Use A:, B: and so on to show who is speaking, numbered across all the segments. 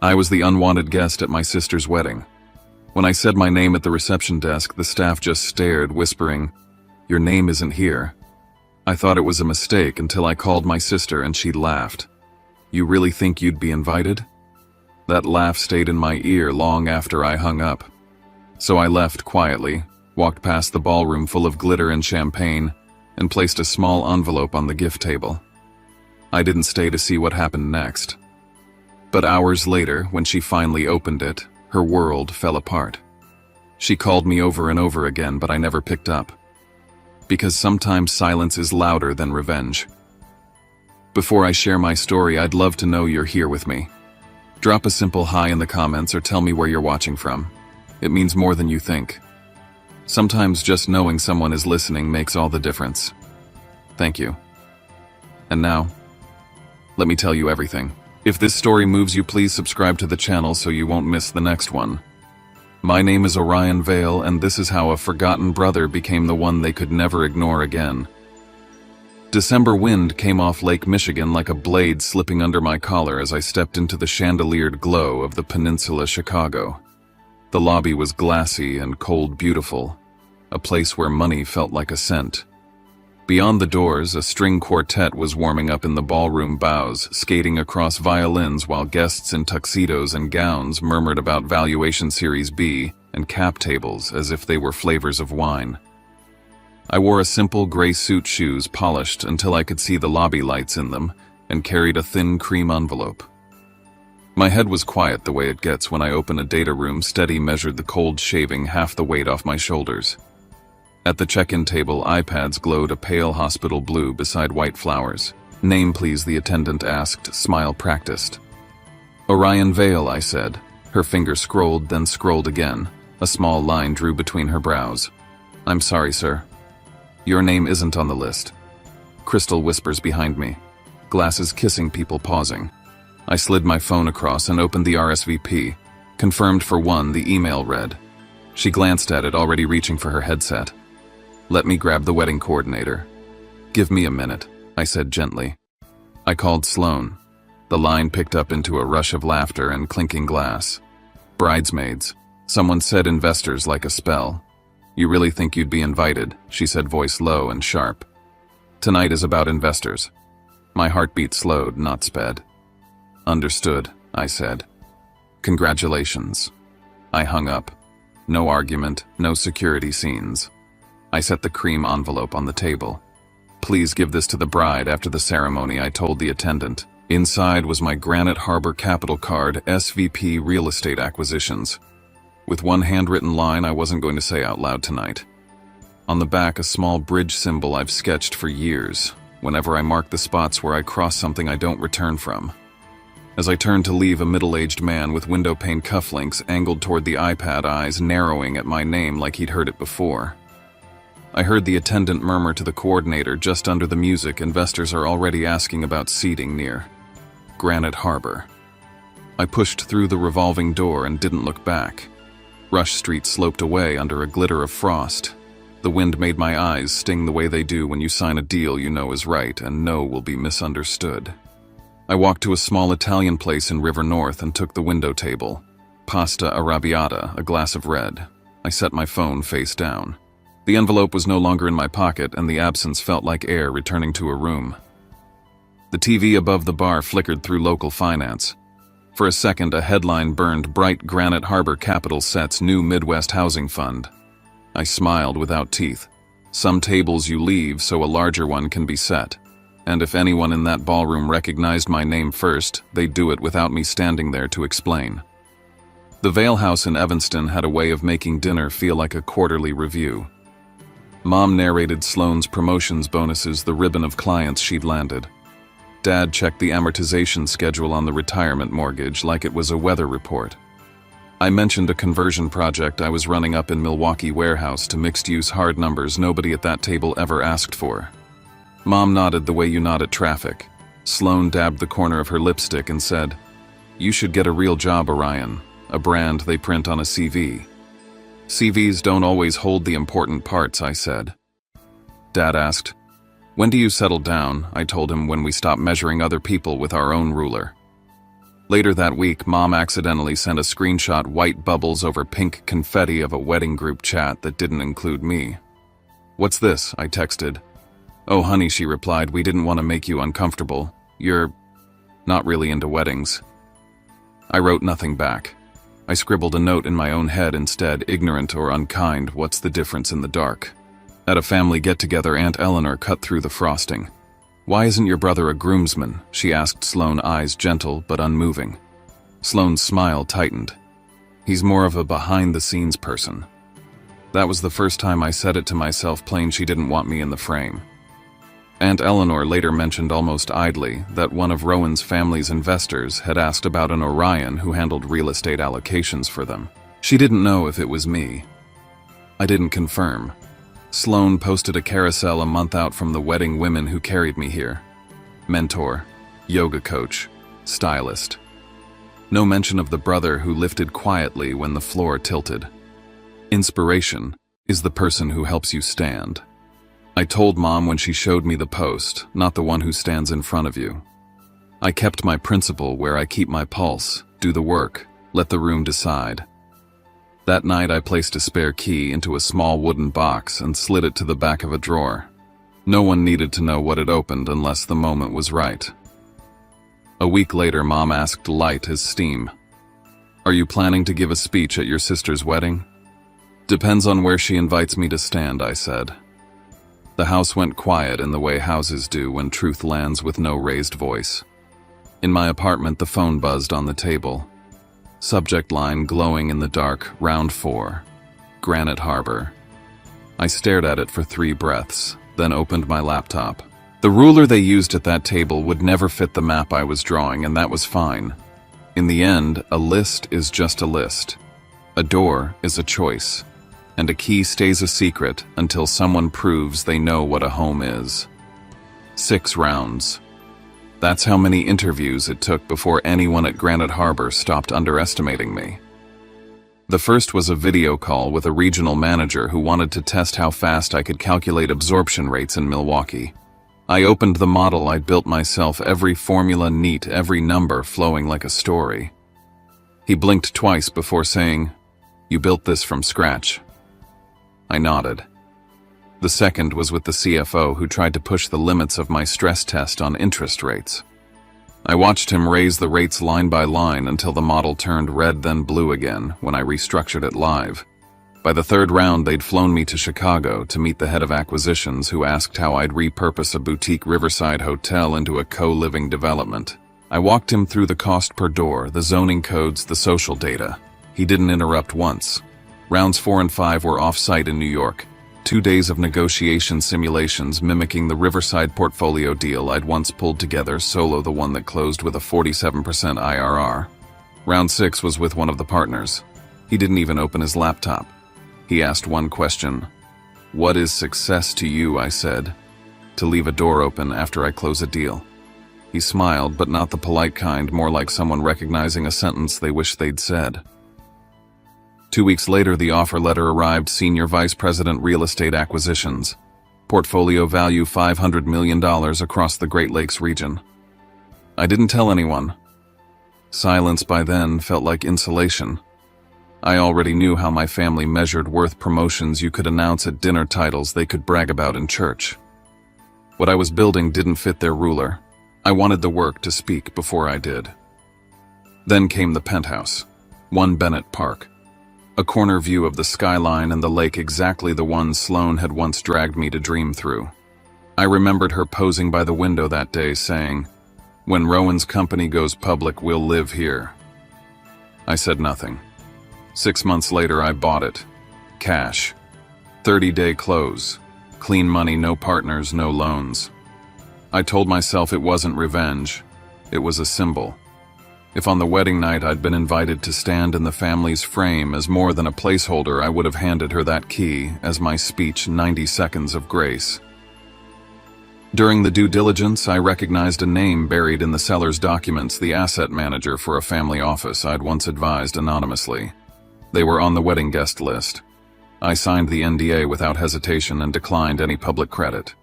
A: I was the unwanted guest at my sister's wedding. When I said my name at the reception desk, the staff just stared, whispering, "Your name isn't here." I thought it was a mistake until I called my sister and she laughed. "You really think you'd be invited?" That laugh stayed in my ear long after I hung up. So I left quietly, walked past the ballroom full of glitter and champagne, and placed a small envelope on the gift table. I didn't stay to see what happened next. But hours later, when she finally opened it, her world fell apart. She called me over and over again, but I never picked up. Because sometimes silence is louder than revenge. Before I share my story, I'd love to know you're here with me. Drop a simple hi in the comments or tell me where you're watching from. It means more than you think. Sometimes just knowing someone is listening makes all the difference. Thank you. And now, let me tell you everything. If this story moves you, please subscribe to the channel so you won't miss the next one. My name is Orion Vale, and this is how a forgotten brother became the one they could never ignore again. December wind came off Lake Michigan like a blade slipping under my collar as I stepped into the chandeliered glow of the Peninsula Chicago. The lobby was glassy and cold beautiful, a place where money felt like a scent. Beyond the doors, a string quartet was warming up in the ballroom bows, skating across violins while guests in tuxedos and gowns murmured about Valuation Series B and cap tables as if they were flavors of wine. I wore a simple gray suit, shoes polished until I could see the lobby lights in them, and carried a thin cream envelope. My head was quiet the way it gets when I open a data room. Steady measured the cold, shaving half the weight off my shoulders. At the check-in table, iPads glowed a pale hospital blue beside white flowers. "Name, please," the attendant asked, smile practiced. "Orion Vale," I said. Her finger scrolled, then scrolled again. A small line drew between her brows. "I'm sorry, sir. Your name isn't on the list." Crystal whispers behind me. Glasses kissing people pausing. I slid my phone across and opened the RSVP. Confirmed for one, the email read. She glanced at it, already reaching for her headset. "Let me grab the wedding coordinator." "Give me a minute," I said gently. I called Sloan. The line picked up into a rush of laughter and clinking glass. "Bridesmaids. Someone said investors like a spell." "You really think you'd be invited?" she said, voice low and sharp. "Tonight is about investors." My heartbeat slowed, not sped. "Understood," I said. "Congratulations." I hung up. No argument, no security scenes. I set the cream envelope on the table. "Please give this to the bride after the ceremony," I told the attendant. Inside was my Granite Harbor Capital card, SVP Real Estate Acquisitions. With one handwritten line I wasn't going to say out loud tonight. On the back, a small bridge symbol I've sketched for years, whenever I mark the spots where I cross something I don't return from. As I turned to leave, a middle-aged man with windowpane cufflinks angled toward the iPad, eyes narrowing at my name like he'd heard it before. I heard the attendant murmur to the coordinator just under the music, "Investors are already asking about seating near Granite Harbor." I pushed through the revolving door and didn't look back. Rush Street sloped away under a glitter of frost. The wind made my eyes sting the way they do when you sign a deal you know is right and know will be misunderstood. I walked to a small Italian place in River North and took the window table. Pasta arrabbiata, a glass of red. I set my phone face down. The envelope was no longer in my pocket, and the absence felt like air returning to a room. The TV above the bar flickered through local finance. For a second, a headline burned bright: Granite Harbor Capital sets new Midwest Housing Fund. I smiled without teeth. Some tables you leave so a larger one can be set. And if anyone in that ballroom recognized my name first, they'd do it without me standing there to explain. The Vale House in Evanston had a way of making dinner feel like a quarterly review. Mom narrated Sloan's promotions bonuses, the ribbon of clients she'd landed. Dad checked the amortization schedule on the retirement mortgage like it was a weather report. I mentioned a conversion project I was running up in Milwaukee warehouse to mixed-use hard numbers nobody at that table ever asked for. Mom nodded the way you nod at traffic. Sloan dabbed the corner of her lipstick and said, "You should get a real job, Orion, a brand they print on a CV." "CVs don't always hold the important parts," I said. Dad asked, "When do you settle down?" I told him, "When we stop measuring other people with our own ruler." Later that week, Mom accidentally sent a screenshot white bubbles over pink confetti of a wedding group chat that didn't include me. "What's this?" I texted. "Oh honey," she replied, "we didn't want to make you uncomfortable. You're not really into weddings." I wrote nothing back. I scribbled a note in my own head instead, ignorant or unkind, what's the difference in the dark? At a family get-together, Aunt Eleanor cut through the frosting. "Why isn't your brother a groomsman?" she asked Sloane, eyes gentle but unmoving. Sloane's smile tightened. "He's more of a behind-the-scenes person." That was the first time I said it to myself, plain she didn't want me in the frame. Aunt Eleanor later mentioned almost idly that one of Rowan's family's investors had asked about an Orion who handled real estate allocations for them. She didn't know if it was me. I didn't confirm. Sloane posted a carousel a month out from the wedding women who carried me here. Mentor, yoga coach, stylist. No mention of the brother who lifted quietly when the floor tilted. Inspiration is the person who helps you stand. I told Mom when she showed me the post, not the one who stands in front of you. I kept my principle where I keep my pulse, do the work, let the room decide. That night I placed a spare key into a small wooden box and slid it to the back of a drawer. No one needed to know what it opened unless the moment was right. A week later, Mom asked light as steam, "Are you planning to give a speech at your sister's wedding?" "Depends on where she invites me to stand," I said. The house went quiet in the way houses do when truth lands with no raised voice. In my apartment, the phone buzzed on the table. Subject line glowing in the dark, round 4, Granite Harbor. I stared at it for 3 breaths, then opened my laptop. The ruler they used at that table would never fit the map I was drawing, and that was fine. In the end, a list is just a list. A door is a choice. And a key stays a secret until someone proves they know what a home is. 6 rounds. That's how many interviews it took before anyone at Granite Harbor stopped underestimating me. The first was a video call with a regional manager who wanted to test how fast I could calculate absorption rates in Milwaukee. I opened the model I'd built myself, every formula neat, every number flowing like a story. He blinked twice before saying, "You built this from scratch?" I nodded. The second was with the CFO, who tried to push the limits of my stress test on interest rates. I watched him raise the rates line by line until the model turned red then blue again when I restructured it live. By the 3rd round, they'd flown me to Chicago to meet the head of acquisitions, who asked how I'd repurpose a boutique riverside hotel into a co-living development. I walked him through the cost per door, the zoning codes, the social data. He didn't interrupt once. Rounds 4 and 5 were off-site in New York. 2 days of negotiation simulations mimicking the Riverside portfolio deal I'd once pulled together solo, the one that closed with a 47% IRR. Round 6 was with one of the partners. He didn't even open his laptop. He asked one question. "What is success to you?" I said. "To leave a door open after I close a deal." He smiled, but not the polite kind, more like someone recognizing a sentence they wish they'd said. 2 weeks later, the offer letter arrived. Senior Vice President, Real Estate Acquisitions. Portfolio value $500 million across the Great Lakes region. I didn't tell anyone. Silence by then felt like insulation. I already knew how my family measured worth: promotions you could announce at dinner, titles they could brag about in church. What I was building didn't fit their ruler. I wanted the work to speak before I did. Then came the penthouse. 1 Bennett Park. A corner view of the skyline and the lake, exactly the one Sloane had once dragged me to dream through. I remembered her posing by the window that day saying, "When Rowan's company goes public, we'll live here." I said nothing. 6 months later, I bought it. Cash. 30-day close. Clean money, no partners, no loans. I told myself it wasn't revenge. It was a symbol. If on the wedding night I'd been invited to stand in the family's frame as more than a placeholder, I would have handed her that key as my speech, 90 seconds of grace. During the due diligence, I recognized a name buried in the seller's documents, the asset manager for a family office I'd once advised anonymously. They were on the wedding guest list. I signed the NDA without hesitation and declined any public credit.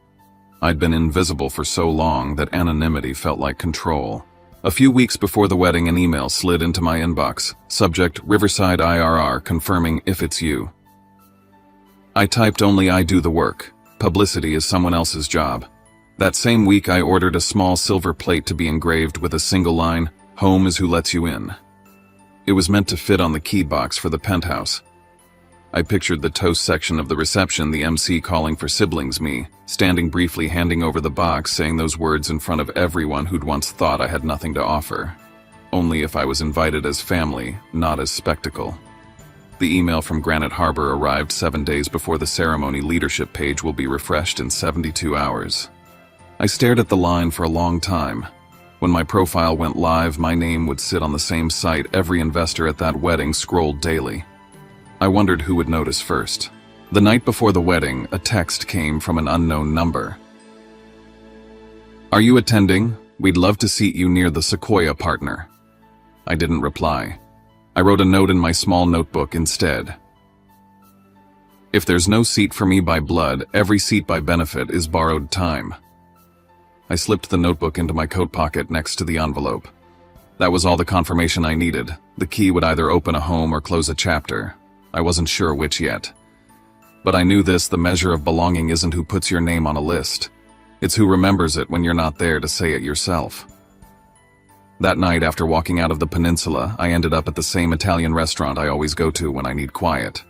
A: I'd been invisible for so long that anonymity felt like control. A few weeks before the wedding, an email slid into my inbox. Subject, Riverside IRR, confirming if it's you. I typed only I do the work. Publicity is someone else's job. That same week, I ordered a small silver plate to be engraved with a single line, "Home is who lets you in." It was meant to fit on the key box for the penthouse. I pictured the toast section of the reception, the MC calling for siblings, me, standing briefly handing over the box, saying those words in front of everyone who'd once thought I had nothing to offer. Only if I was invited as family, not as spectacle. The email from Granite Harbor arrived 7 days before the ceremony. Leadership page will be refreshed in 72 hours. I stared at the line for a long time. When my profile went live, my name would sit on the same site every investor at that wedding scrolled daily. I wondered who would notice first. The night before the wedding, a text came from an unknown number. "Are you attending? We'd love to seat you near the Sequoia partner." I didn't reply. I wrote a note in my small notebook instead. "If there's no seat for me by blood, every seat by benefit is borrowed time." I slipped the notebook into my coat pocket next to the envelope. That was all the confirmation I needed. The key would either open a home or close a chapter. I wasn't sure which yet. But I knew this: the measure of belonging isn't who puts your name on a list. It's who remembers it when you're not there to say it yourself. That night, after walking out of the peninsula, I ended up at the same Italian restaurant I always go to when I need quiet.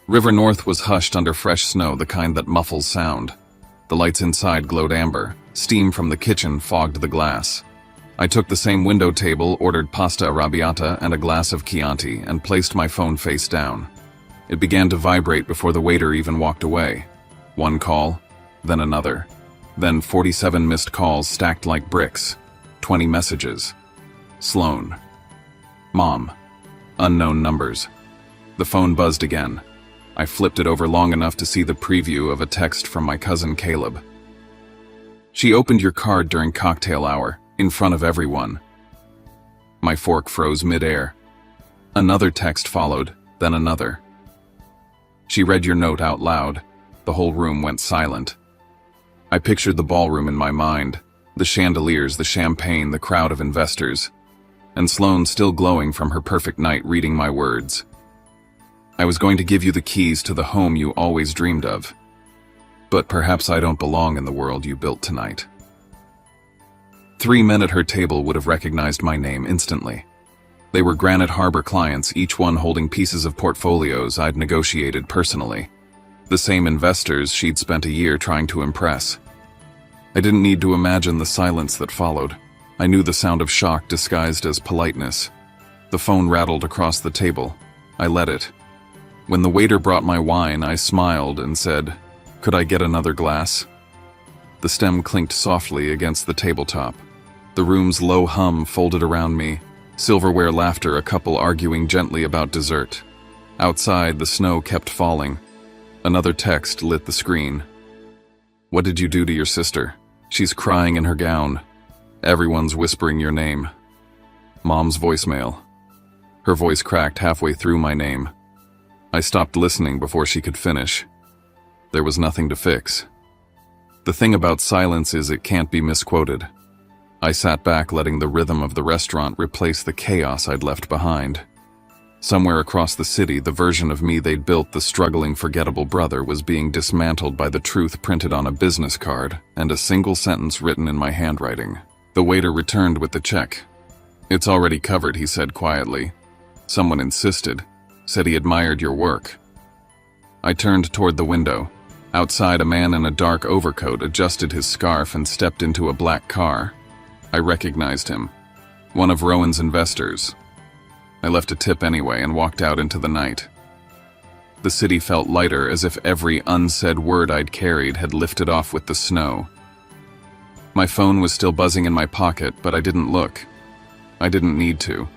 A: River North was hushed under fresh snow, the kind that muffles sound. The lights inside glowed amber. Steam from the kitchen fogged the glass. I took the same window table, ordered pasta arrabbiata and a glass of Chianti, and placed my phone face down. It began to vibrate before the waiter even walked away. One call, then another. Then 47 missed calls stacked like bricks. 20 messages. Sloan. Mom. Unknown numbers. The phone buzzed again. I flipped it over long enough to see the preview of a text from my cousin Caleb. "She opened your card during cocktail hour, in front of everyone." My fork froze mid-air. Another text followed, then another. "She read your note out loud." The whole room went silent. I pictured the ballroom in my mind, the chandeliers, the champagne, the crowd of investors, and Sloan still glowing from her perfect night reading my words. "I was going to give you the keys to the home you always dreamed of. But perhaps I don't belong in the world you built tonight." 3 men at her table would have recognized my name instantly. They were Granite Harbor clients, each one holding pieces of portfolios I'd negotiated personally. The same investors she'd spent a year trying to impress. I didn't need to imagine the silence that followed. I knew the sound of shock disguised as politeness. The phone rattled across the table. I let it. When the waiter brought my wine, I smiled and said, "Could I get another glass?" The stem clinked softly against the tabletop. The room's low hum folded around me. Silverware laughter, a couple arguing gently about dessert. Outside, the snow kept falling. Another text lit the screen. "What did you do to your sister? She's crying in her gown. Everyone's whispering your name." Mom's voicemail. Her voice cracked halfway through my name. I stopped listening before she could finish. There was nothing to fix. The thing about silence is it can't be misquoted. I sat back, letting the rhythm of the restaurant replace the chaos I'd left behind. Somewhere across the city, the version of me they'd built, the struggling, forgettable brother, was being dismantled by the truth printed on a business card and a single sentence written in my handwriting. The waiter returned with the check. "It's already covered," he said quietly. "Someone insisted, said he admired your work." I turned toward the window. Outside, a man in a dark overcoat adjusted his scarf and stepped into a black car. I recognized him. One of Rowan's investors. I left a tip anyway and walked out into the night. The city felt lighter, as if every unsaid word I'd carried had lifted off with the snow. My phone was still buzzing in my pocket, but I didn't look. I didn't need to.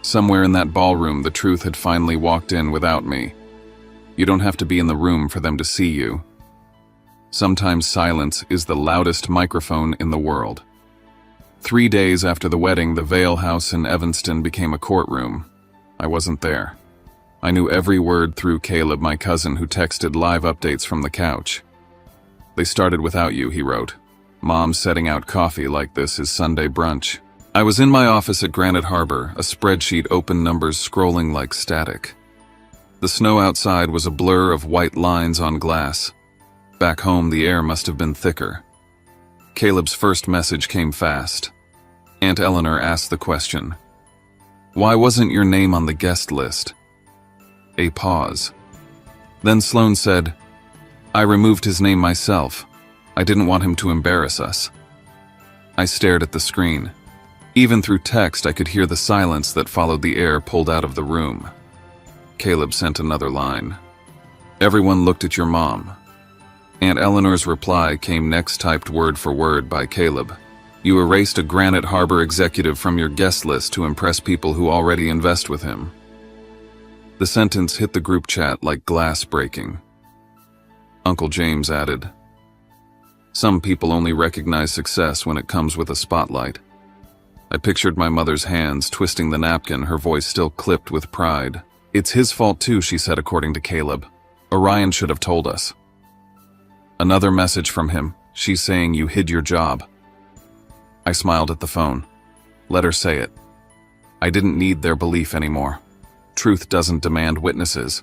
A: Somewhere in that ballroom, the truth had finally walked in without me. You don't have to be in the room for them to see you. Sometimes silence is the loudest microphone in the world. 3 days after the wedding, the Vale House in Evanston became a courtroom. I wasn't there. I knew every word through Caleb, my cousin, who texted live updates from the couch. "They started without you," he wrote. "Mom setting out coffee like this is Sunday brunch." I was in my office at Granite Harbor, a spreadsheet open, numbers scrolling like static. The snow outside was a blur of white lines on glass. Back home, the air must have been thicker. Caleb's first message came fast. Aunt Eleanor asked the question, "Why wasn't your name on the guest list?" A pause. Then Sloan said, "I removed his name myself. I didn't want him to embarrass us." I stared at the screen. Even through text, I could hear the silence that followed the air pulled out of the room. Caleb sent another line. "Everyone looked at your mom." Aunt Eleanor's reply came next, typed word for word by Caleb. "You erased a Granite Harbor executive from your guest list to impress people who already invest with him." The sentence hit the group chat like glass breaking. Uncle James added, "Some people only recognize success when it comes with a spotlight." I pictured my mother's hands twisting the napkin, her voice still clipped with pride. "It's his fault too," she said, according to Caleb. "Orion should have told us." Another message from him. "She's saying you hid your job." I smiled at the phone. Let her say it. I didn't need their belief anymore. Truth doesn't demand witnesses.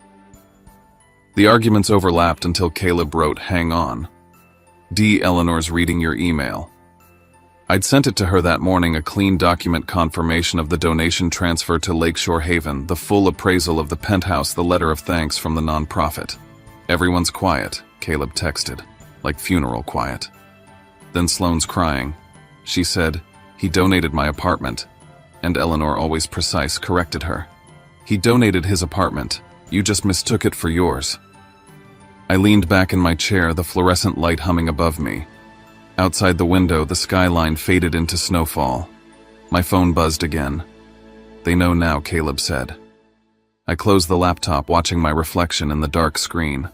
A: The arguments overlapped until Caleb wrote, "Hang on. D. Eleanor's reading your email." I'd sent it to her that morning, a clean document confirmation of the donation transfer to Lakeshore Haven, the full appraisal of the penthouse, the letter of thanks from the nonprofit. "Everyone's quiet," Caleb texted, like funeral quiet. Then Sloane's crying. She said, "He donated my apartment." And Eleanor, always precise, corrected her. "He donated his apartment. You just mistook it for yours." I leaned back in my chair, the fluorescent light humming above me. Outside the window, the skyline faded into snowfall. My phone buzzed again. "They know now," Caleb said. I closed the laptop, watching my reflection in the dark screen.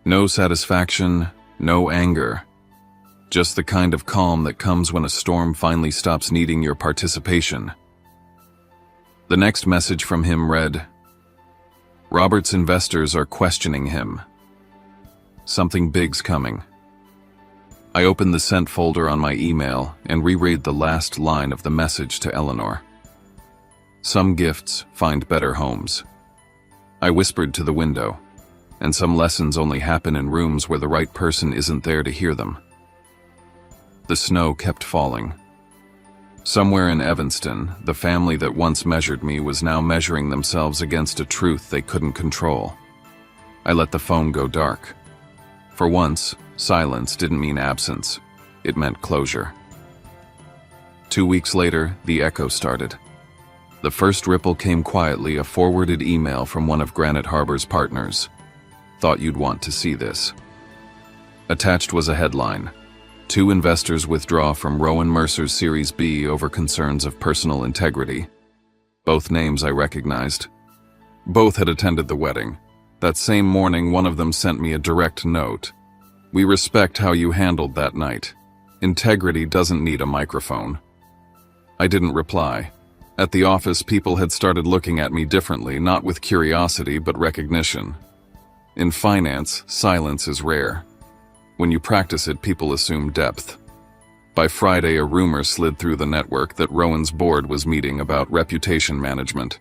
A: No satisfaction, no anger. Just the kind of calm that comes when a storm finally stops needing your participation. The next message from him read, "Robert's investors are questioning him. Something big's coming." I opened the sent folder on my email and reread the last line of the message to Eleanor. "Some gifts find better homes." I whispered to the window, "And some lessons only happen in rooms where the right person isn't there to hear them." The snow kept falling. Somewhere in Evanston, the family that once measured me was now measuring themselves against a truth they couldn't control. I let the phone go dark. For once, silence didn't mean absence. It meant closure. 2 weeks later, the echo started. The first ripple came quietly, a forwarded email from one of Granite Harbor's partners. "Thought you'd want to see this." Attached was a headline. 2 investors withdraw from Rowan Mercer's Series B over concerns of personal integrity. Both names I recognized. Both had attended the wedding. That same morning, one of them sent me a direct note. "We respect how you handled that night. Integrity doesn't need a microphone." I didn't reply. At the office, people had started looking at me differently, not with curiosity, but recognition. In finance, silence is rare. When you practice it, people assume depth. By Friday, a rumor slid through the network that Rowan's board was meeting about reputation management.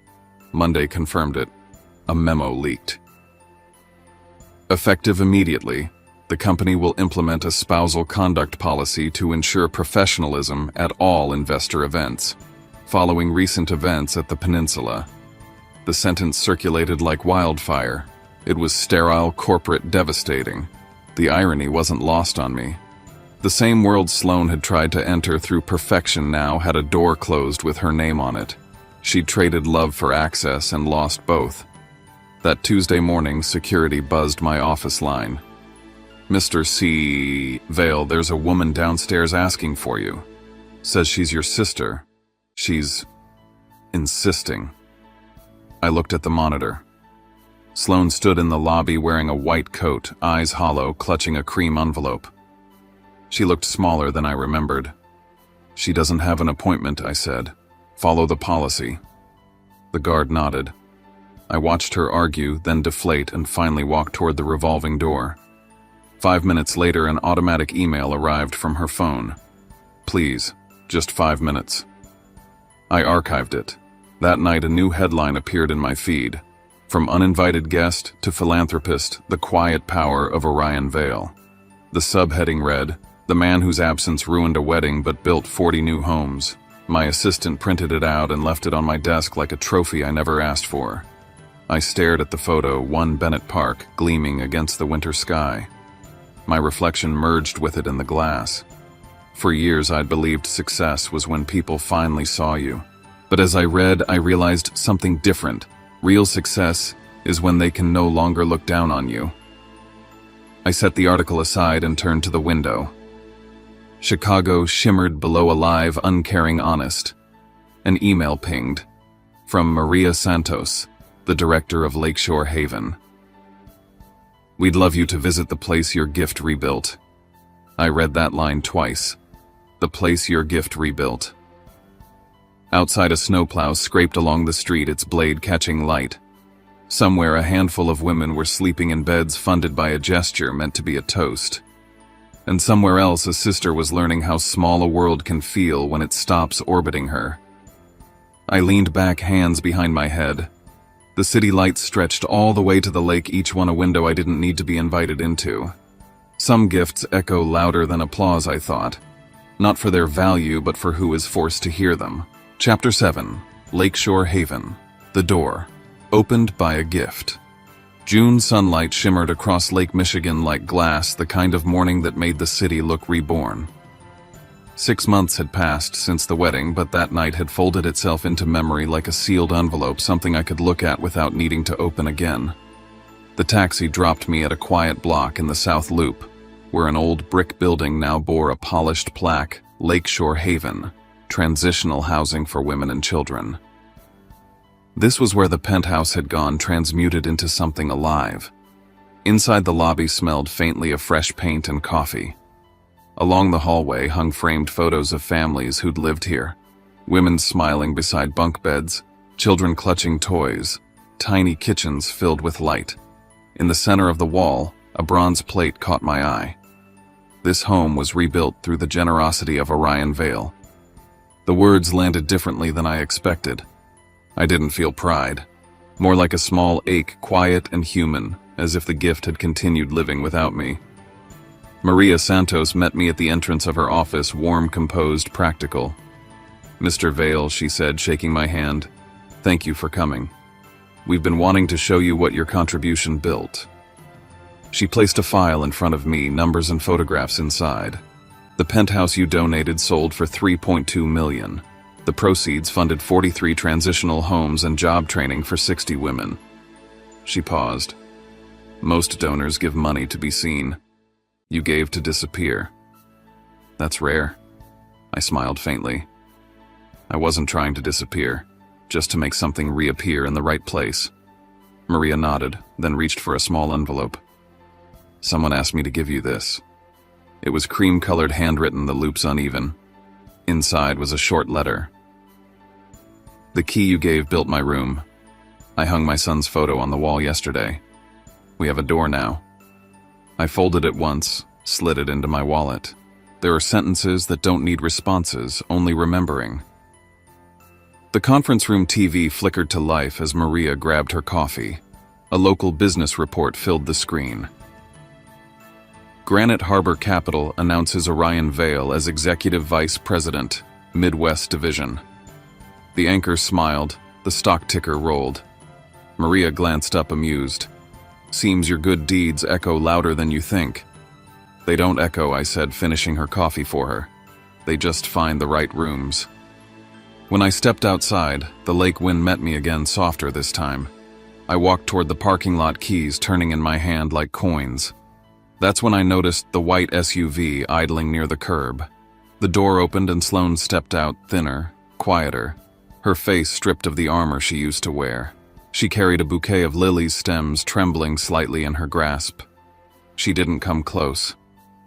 A: Monday confirmed it. A memo leaked. Effective immediately, the company will implement a spousal conduct policy to ensure professionalism at all investor events. Following recent events at the Peninsula, the sentence circulated like wildfire. It was sterile, corporate, devastating. The irony wasn't lost on me. The same world Sloan had tried to enter through perfection now had a door closed with her name on it. She'd traded love for access and lost both. That Tuesday morning, security buzzed my office line. "Mr. C. Vale, there's a woman downstairs asking for you. Says she's your sister. She's insisting." I looked at the monitor. Sloan stood in the lobby wearing a white coat, eyes hollow, clutching a cream envelope. She looked smaller than I remembered. "She doesn't have an appointment," I said. "Follow the policy." The guard nodded. I watched her argue, then deflate, and finally walk toward the revolving door. 5 minutes later, an automatic email arrived from her phone. "Please, just 5 minutes." I archived it. That night, a new headline appeared in my feed. From uninvited guest to philanthropist, the quiet power of Orion Vale. The subheading read, "The man whose absence ruined a wedding but built 40 new homes." My assistant printed it out and left it on my desk like a trophy I never asked for. I stared at the photo, one Bennett Park, gleaming against the winter sky. My reflection merged with it in the glass. For years, I'd believed success was when people finally saw you. But as I read, I realized something different. Real success is when they can no longer look down on you. I set the article aside and turned to the window. Chicago shimmered below a live, uncaring honest. An email pinged. From Maria Santos, the director of Lakeshore Haven. "We'd love you to visit the place your gift rebuilt." I read that line twice. The place your gift rebuilt. Outside, a snowplow scraped along the street, its blade catching light. Somewhere, a handful of women were sleeping in beds funded by a gesture meant to be a toast. And somewhere else, a sister was learning how small a world can feel when it stops orbiting her. I leaned back, hands behind my head. The city lights stretched all the way to the lake, each one a window I didn't need to be invited into. Some gifts echo louder than applause, I thought. Not for their value, but for who is forced to hear them. Chapter 7. Lakeshore Haven. The door. Opened by a gift. June sunlight shimmered across Lake Michigan like glass, the kind of morning that made the city look reborn. 6 months had passed since the wedding, but that night had folded itself into memory like a sealed envelope, something I could look at without needing to open again. The taxi dropped me at a quiet block in the South Loop, where an old brick building now bore a polished plaque, Lakeshore Haven, transitional housing for women and children. This was where the penthouse had gone, transmuted into something alive. Inside, the lobby smelled faintly of fresh paint and coffee. Along the hallway hung framed photos of families who'd lived here. Women smiling beside bunk beds, children clutching toys, tiny kitchens filled with light. In the center of the wall, a bronze plate caught my eye. This home was rebuilt through the generosity of Orion Vale. The words landed differently than I expected. I didn't feel pride. More like a small ache, quiet and human, as if the gift had continued living without me. Maria Santos met me at the entrance of her office, warm, composed, practical. "Mr. Vale," she said, shaking my hand, "thank you for coming. We've been wanting to show you what your contribution built." She placed a file in front of me, numbers and photographs inside. "The penthouse you donated sold for $3.2 million. The proceeds funded 43 transitional homes and job training for 60 women." She paused. "Most donors give money to be seen. You gave to disappear. That's rare." I smiled faintly. "I wasn't trying to disappear, just to make something reappear in the right place." Maria nodded, then reached for a small envelope. "Someone asked me to give you this." It was cream-colored, handwritten, the loops uneven. Inside was a short letter. "The key you gave built my room. I hung my son's photo on the wall yesterday. We have a door now." I folded it once, slid it into my wallet. There are sentences that don't need responses, only remembering. The conference room TV flickered to life as Maria grabbed her coffee. A local business report filled the screen. Granite Harbor Capital announces Orion Vale as Executive Vice President, Midwest Division. The anchor smiled, the stock ticker rolled. Maria glanced up, amused. "Seems your good deeds echo louder than you think." "They don't echo," I said, finishing her coffee for her. "They just find the right rooms." When I stepped outside, the lake wind met me again, softer this time. I walked toward the parking lot, keys turning in my hand like coins. That's when I noticed the white SUV idling near the curb. The door opened and Sloane stepped out, thinner, quieter, her face stripped of the armor she used to wear. She carried a bouquet of lilies stems trembling slightly in her grasp. She didn't come close.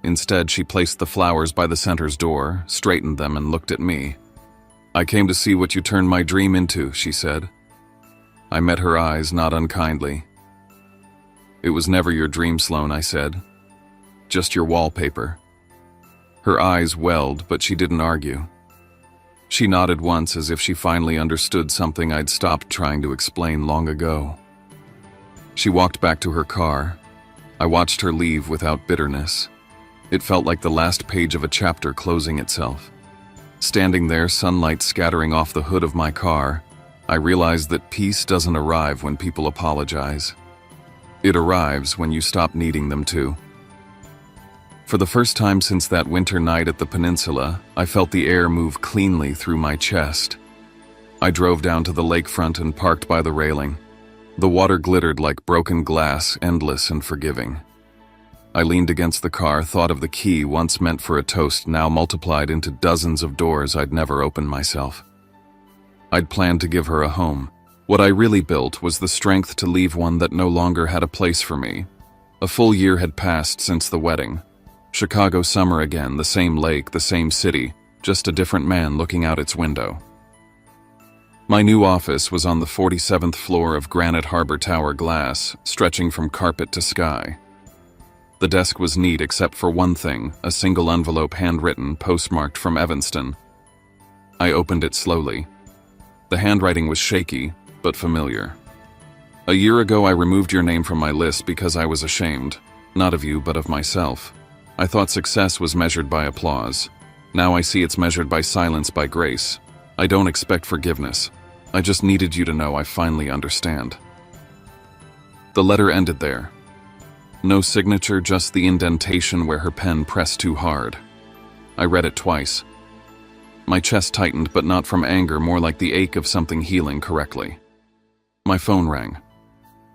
A: Instead, she placed the flowers by the center's door, straightened them, and looked at me. "I came to see what you turned my dream into," she said. I met her eyes, not unkindly. "It was never your dream, Sloane," I said. "Just your wallpaper." Her eyes welled, but she didn't argue. She nodded once as if she finally understood something I'd stopped trying to explain long ago. She walked back to her car. I watched her leave without bitterness. It felt like the last page of a chapter closing itself. Standing there, sunlight scattering off the hood of my car, I realized that peace doesn't arrive when people apologize. It arrives when you stop needing them to. For the first time since that winter night at the peninsula, I felt the air move cleanly through my chest. I drove down to the lakefront and parked by the railing. The water glittered like broken glass, endless and forgiving. I leaned against the car, thought of the key once meant for a toast, now multiplied into dozens of doors I'd never opened myself. I'd planned to give her a home. What I really built was the strength to leave one that no longer had a place for me. A full year had passed since the wedding. Chicago summer again, the same lake, the same city, just a different man looking out its window. My new office was on the 47th floor of Granite Harbor Tower glass, stretching from carpet to sky. The desk was neat except for one thing, a single envelope handwritten, postmarked from Evanston. I opened it slowly. The handwriting was shaky, but familiar. A year ago I removed your name from my list because I was ashamed, not of you but of myself. I thought success was measured by applause. Now I see it's measured by silence, by grace. I don't expect forgiveness. I just needed you to know I finally understand. The letter ended there. No signature, just the indentation where her pen pressed too hard. I read it twice. My chest tightened, but not from anger, more like the ache of something healing correctly. My phone rang.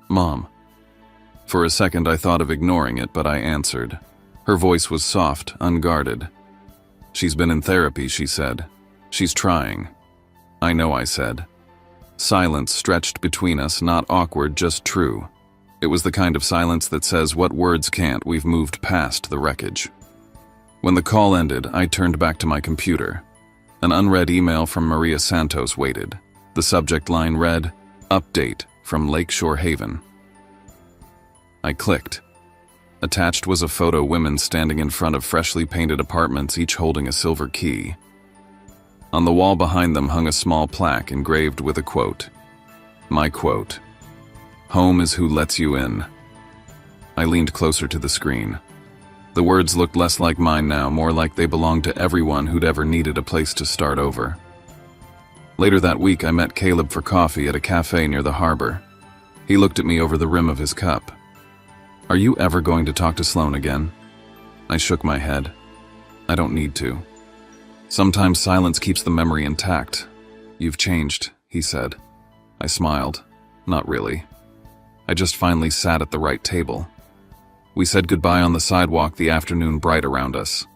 A: Mom. For a second I thought of ignoring it, but I answered. Her voice was soft, unguarded. She's been in therapy, she said. She's trying. I know, I said. Silence stretched between us, not awkward, just true. It was the kind of silence that says what words can't, we've moved past the wreckage. When the call ended, I turned back to my computer. An unread email from Maria Santos waited. The subject line read, Update from Lakeshore Haven. I clicked. Attached was a photo, women standing in front of freshly painted apartments, each holding a silver key. On the wall behind them hung a small plaque engraved with a quote. My quote. Home is who lets you in. I leaned closer to the screen. The words looked less like mine now, more like they belonged to everyone who'd ever needed a place to start over. Later that week, I met Caleb for coffee at a cafe near the harbor. He looked at me over the rim of his cup. Are you ever going to talk to Sloan again? I shook my head. I don't need to. Sometimes silence keeps the memory intact. You've changed, he said. I smiled. Not really. I just finally sat at the right table. We said goodbye on the sidewalk, the afternoon bright around us.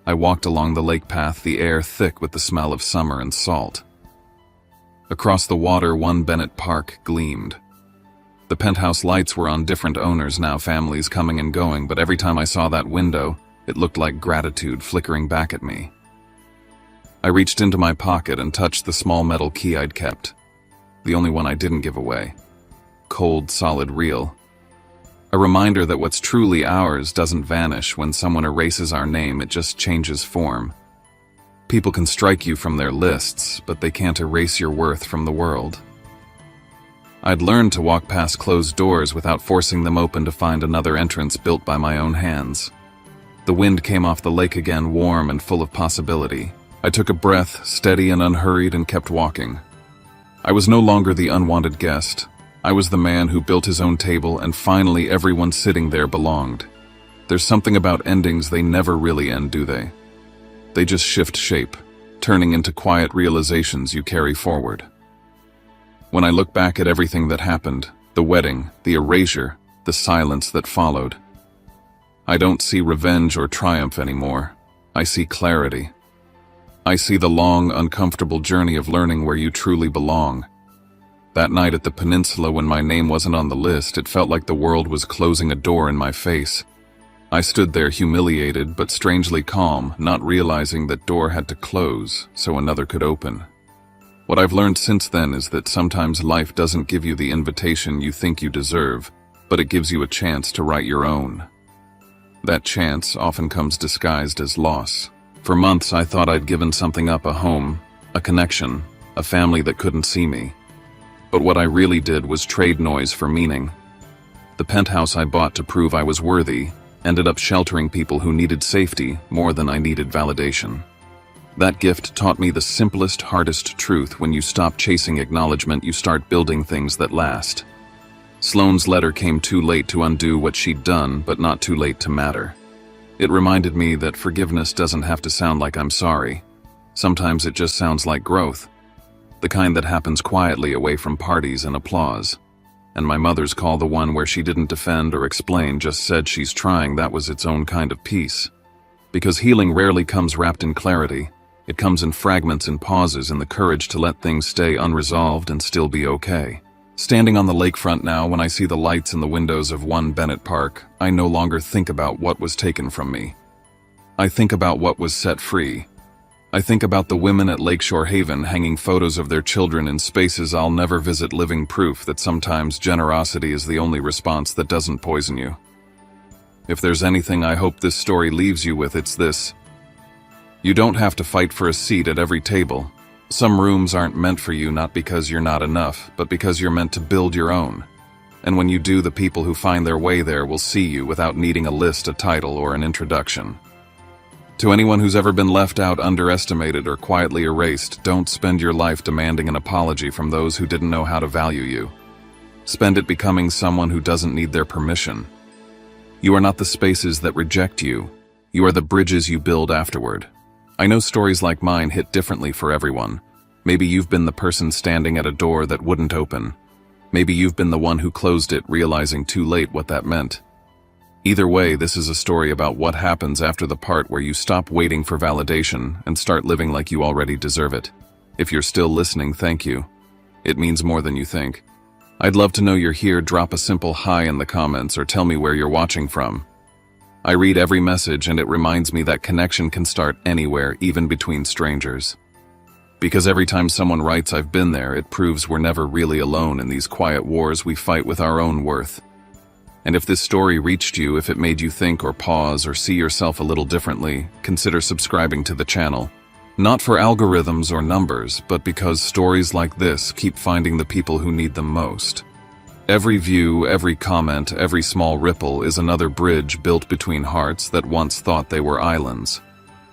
A: I walked along the lake path, the air thick with the smell of summer and salt. Across the water, One Bennett Park gleamed. The penthouse lights were on different owners now, families coming and going, but every time I saw that window, it looked like gratitude flickering back at me. I reached into my pocket and touched the small metal key I'd kept. The only one I didn't give away. Cold, solid, real. A reminder that what's truly ours doesn't vanish when someone erases our name, it just changes form. People can strike you from their lists, but they can't erase your worth from the world. I'd learned to walk past closed doors without forcing them open to find another entrance built by my own hands. The wind came off the lake again, warm and full of possibility. I took a breath, steady and unhurried, and kept walking. I was no longer the unwanted guest. I was the man who built his own table, and finally everyone sitting there belonged. There's something about endings, they never really end, do they? They just shift shape, turning into quiet realizations you carry forward. When I look back at everything that happened, the wedding, the erasure, the silence that followed, I don't see revenge or triumph anymore. I see clarity. I see the long, uncomfortable journey of learning where you truly belong. That night at the peninsula, when my name wasn't on the list, it felt like the world was closing a door in my face. I stood there humiliated but strangely calm, not realizing that door had to close so another could open. What I've learned since then is that sometimes life doesn't give you the invitation you think you deserve, but it gives you a chance to write your own. That chance often comes disguised as loss. For months I thought I'd given something up, a home, a connection, a family that couldn't see me. But what I really did was trade noise for meaning. The penthouse I bought to prove I was worthy ended up sheltering people who needed safety more than I needed validation. That gift taught me the simplest, hardest truth: when you stop chasing acknowledgement, you start building things that last. Sloane's letter came too late to undo what she'd done, but not too late to matter. It reminded me that forgiveness doesn't have to sound like I'm sorry. Sometimes it just sounds like growth. The kind that happens quietly away from parties and applause. And my mother's call, the one where she didn't defend or explain, just said she's trying, that was its own kind of peace. Because healing rarely comes wrapped in clarity. It comes in fragments and pauses, and the courage to let things stay unresolved and still be okay. Standing on the lakefront now, when I see the lights in the windows of One Bennett Park, I no longer think about what was taken from me. I think about what was set free. I think about the women at Lakeshore Haven hanging photos of their children in spaces I'll never visit, living proof that sometimes generosity is the only response that doesn't poison you. If there's anything I hope this story leaves you with, it's this. You don't have to fight for a seat at every table. Some rooms aren't meant for you, not because you're not enough, but because you're meant to build your own. And when you do, the people who find their way there will see you without needing a list, a title, or an introduction. To anyone who's ever been left out, underestimated, or quietly erased, don't spend your life demanding an apology from those who didn't know how to value you. Spend it becoming someone who doesn't need their permission. You are not the spaces that reject you. You are the bridges you build afterward. I know stories like mine hit differently for everyone. Maybe you've been the person standing at a door that wouldn't open. Maybe you've been the one who closed it, realizing too late what that meant. Either way, this is a story about what happens after the part where you stop waiting for validation and start living like you already deserve it. If you're still listening, thank you. It means more than you think. I'd love to know you're here. Drop a simple hi in the comments or tell me where you're watching from. I read every message, and it reminds me that connection can start anywhere, even between strangers. Because every time someone writes "I've been there," it proves we're never really alone in these quiet wars we fight with our own worth. And if this story reached you, if it made you think or pause or see yourself a little differently, consider subscribing to the channel. Not for algorithms or numbers, but because stories like this keep finding the people who need them most. Every view, every comment, every small ripple is another bridge built between hearts that once thought they were islands.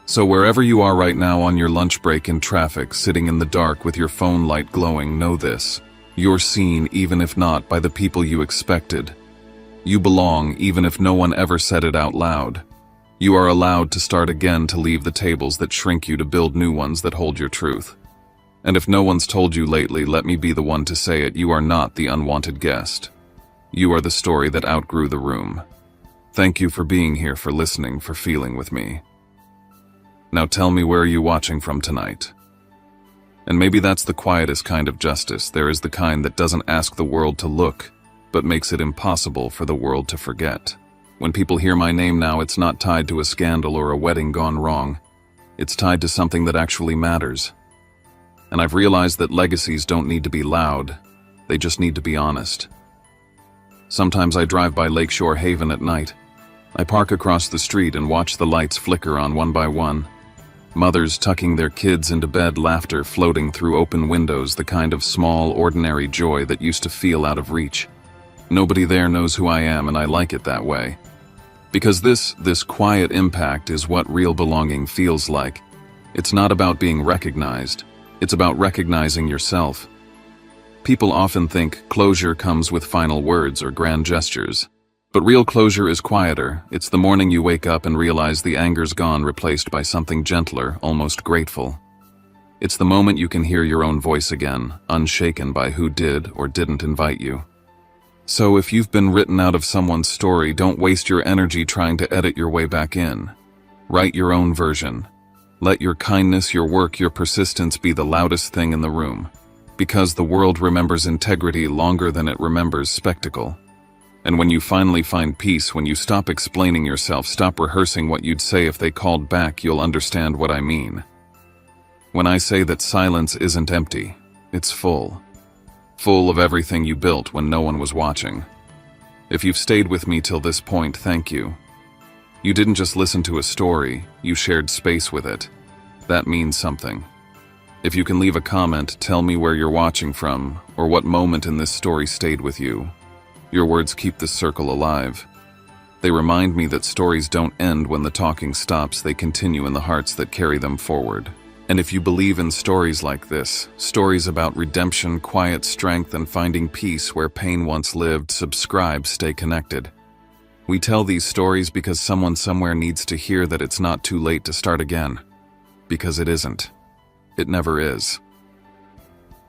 A: So wherever you are right now, on your lunch break, in traffic, sitting in the dark with your phone light glowing, know this. You're seen, even if not by the people you expected. You belong, even if no one ever said it out loud. You are allowed to start again, to leave the tables that shrink you, to build new ones that hold your truth. And if no one's told you lately, let me be the one to say it. You are not the unwanted guest. You are the story that outgrew the room. Thank you for being here, for listening, for feeling with me. Now tell me, where are you watching from tonight? And maybe that's the quietest kind of justice. There is the kind that doesn't ask the world to look, but makes it impossible for the world to forget. When people hear my name now, it's not tied to a scandal or a wedding gone wrong. It's tied to something that actually matters. And I've realized that legacies don't need to be loud, they just need to be honest. Sometimes I drive by Lakeshore Haven at night. I park across the street and watch the lights flicker on one by one. Mothers tucking their kids into bed, laughter floating through open windows, the kind of small, ordinary joy that used to feel out of reach. Nobody there knows who I am, and I like it that way. Because this quiet impact is what real belonging feels like. It's not about being recognized. It's about recognizing yourself. People often think closure comes with final words or grand gestures. But real closure is quieter. It's the morning you wake up and realize the anger's gone, replaced by something gentler, almost grateful. It's the moment you can hear your own voice again, unshaken by who did or didn't invite you. So if you've been written out of someone's story, don't waste your energy trying to edit your way back in. Write your own version. Let your kindness, your work, your persistence be the loudest thing in the room. Because the world remembers integrity longer than it remembers spectacle. And when you finally find peace, when you stop explaining yourself, stop rehearsing what you'd say if they called back, you'll understand what I mean. When I say that silence isn't empty, it's full. Full of everything you built when no one was watching. If you've stayed with me till this point, thank you. You didn't just listen to a story, you shared space with it. That means something. If you can leave a comment, tell me where you're watching from, or what moment in this story stayed with you. Your words keep this circle alive. They remind me that stories don't end when the talking stops, they continue in the hearts that carry them forward. And if you believe in stories like this, stories about redemption, quiet strength, and finding peace where pain once lived, subscribe, stay connected. We tell these stories because someone somewhere needs to hear that it's not too late to start again. Because it isn't. It never is.